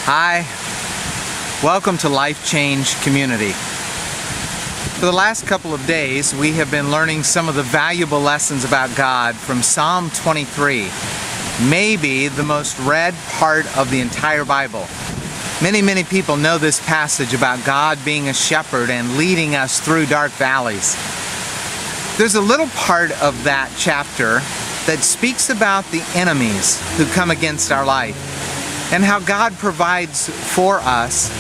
Hi, welcome to Life Change Community. For the last couple of days, we have been learning some of the valuable lessons about God from Psalm 23, maybe the most read part of the entire Bible. Many people know this passage about God being a shepherd and leading us through dark valleys. There's a little part of that chapter that speaks about the enemies who come against our life and how God provides for us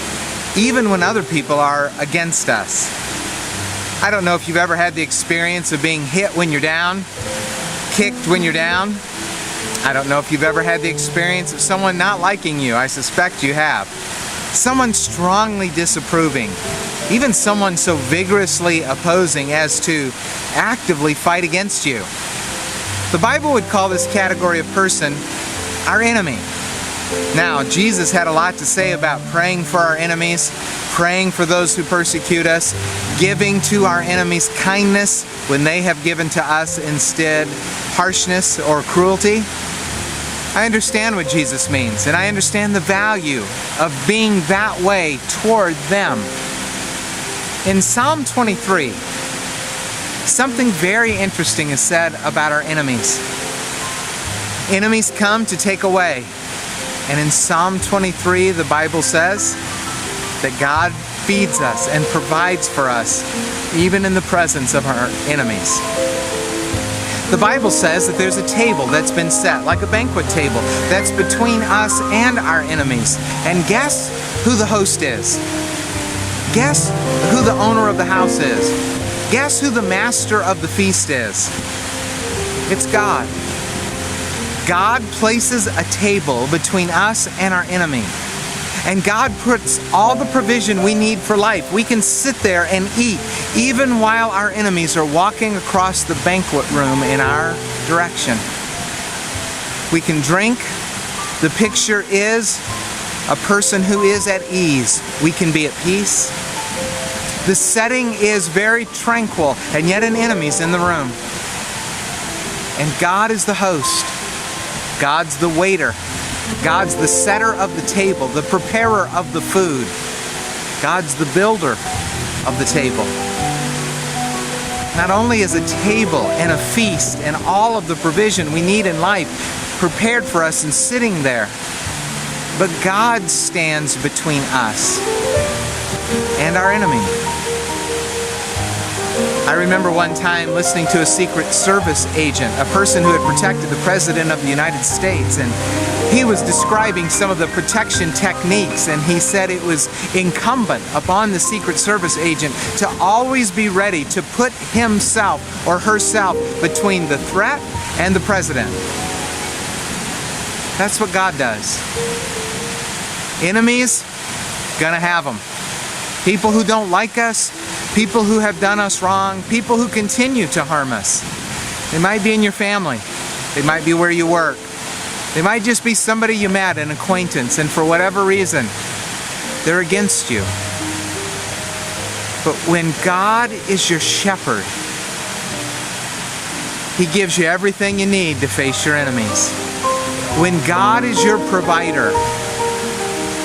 even when other people are against us. I don't know if you've ever had the experience of being hit when you're down, kicked when you're down. I don't know if you've ever had the experience of someone not liking you. I suspect you have. Someone strongly disapproving, even someone so vigorously opposing as to actively fight against you. The Bible would call this category of person our enemy. Now, Jesus had a lot to say about praying for our enemies, praying for those who persecute us, giving to our enemies kindness when they have given to us instead harshness or cruelty. I understand what Jesus means, and I understand the value of being that way toward them. In Psalm 23, something very interesting is said about our enemies. Enemies come to take away. And in Psalm 23, the Bible says that God feeds us and provides for us, even in the presence of our enemies. The Bible says that there's a table that's been set, like a banquet table, that's between us and our enemies. And guess who the host is? Guess who the owner of the house is? Guess who the master of the feast is? It's God. God places a table between us and our enemy. And God puts all the provision we need for life. We can sit there and eat even while our enemies are walking across the banquet room in our direction. We can drink. The picture is a person who is at ease. We can be at peace. The setting is very tranquil, and yet an enemy's in the room. And God is the host. God's the waiter. God's the setter of the table, the preparer of the food. God's the builder of the table. Not only is a table and a feast and all of the provision we need in life prepared for us and sitting there, but God stands between us and our enemy. I remember one time listening to a Secret Service agent, a person who had protected the President of the United States, and he was describing some of the protection techniques, and he said it was incumbent upon the Secret Service agent to always be ready to put himself or herself between the threat and the President. That's what God does. Enemies, gonna have them. People who don't like us, people who have done us wrong, people who continue to harm us. They might be in your family. They might be where you work. They might just be somebody you met, an acquaintance, and for whatever reason, they're against you. But when God is your shepherd, He gives you everything you need to face your enemies. When God is your provider,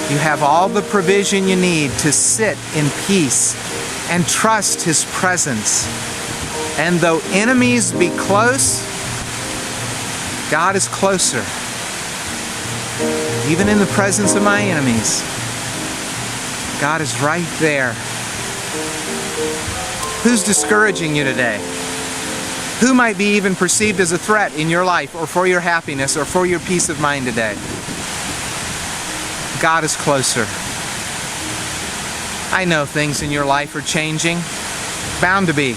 you have all the provision you need to sit in peace and trust His presence. And though enemies be close, God is closer. Even in the presence of my enemies, God is right there. Who's discouraging you today? Who might be even perceived as a threat in your life or for your happiness or for your peace of mind today? God is closer. I know things in your life are changing, bound to be.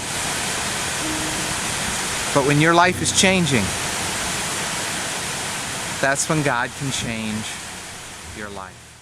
But when your life is changing, that's when God can change your life.